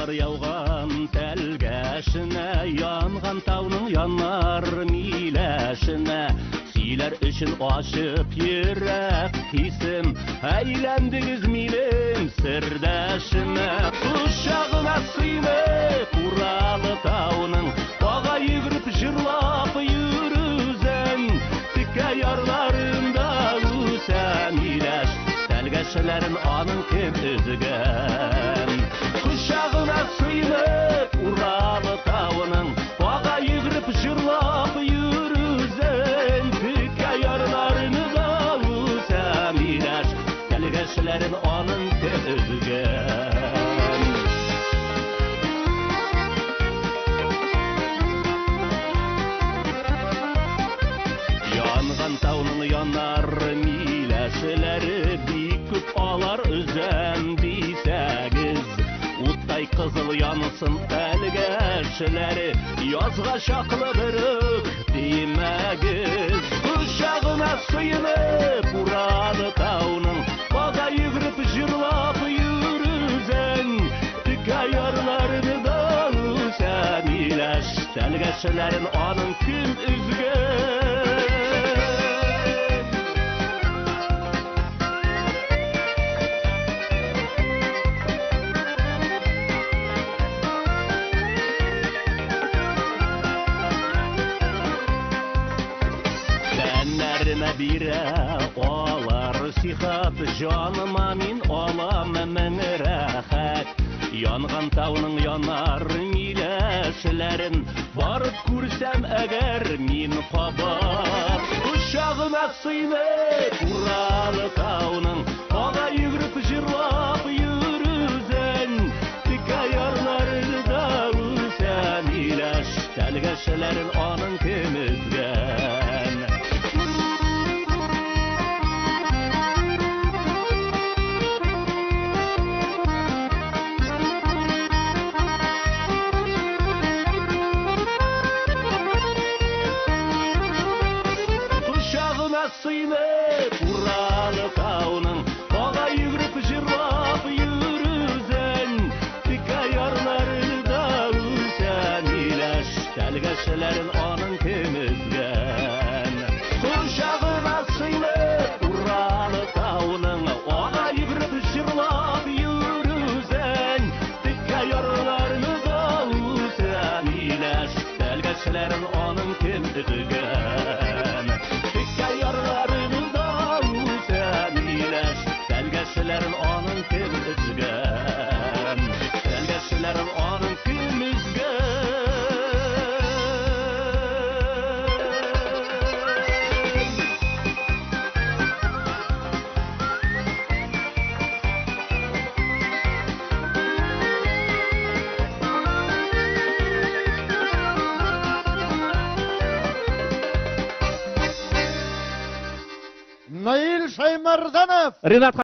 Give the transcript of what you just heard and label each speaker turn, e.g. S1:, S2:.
S1: Қар яуған тәлгәшіне, янған тауның янар миләшіне. Сөйлер үшін ашып ерек тисім, әйләндіңіз минем сірдәшіме. Құшағына сыйнып Уралы тауының, баға үйгіріп жырлап юрүзен. Тікә ярларында үсәм иләш, тәлгәшілерін аның кем үзген. Құшағына сыйнып Уралы тауының, баға үйгіріп жырлап юрүзен. Тікә ярларында үсәм иләш, тәлгәшілерін аның кем үзген. Янған тауның янар миләшеләре, бик күп алар үзән бисәгіз. Уттай қызыл янысын тәлгәшеләре, язға шақлы бірік деймәгіз. Құшағына сыйынып Уралы тауның, баға үйгіріп жырлап юрүзен. Тікә ярларыны да үсән иләш, тәлгәшелерін аның кім үзген. Тәннәріме бире алар сихат, жаныма мин алам мән рәхәт. Янған тауның янар миләшеләрен, барып күрсәм әгәр мин қабат. Құшағына сыйнып Уралы тауның, баға үйгіріп жырлап юрүзен. Тікә ярларында үсәм иләш, тәлгәшелерін аның кем үзген. Сыйнып Уралы тауның, баға үйгіріп жырлап юрүзен. Тікә ярларында үсән иләш, тәлгәшелерін аның кем үзген. Құшағына сыйнып Уралы тауның, баға үйгіріп жырлап юрүзен. Тікә ярларында үсән иләш, тәлгәшелерін аның кем үзген. Тәлгәшелерін аның кем үзген. Тәлгәшелерін аның кем үзген.
S2: Наил Шаймарданов.
S1: Ринат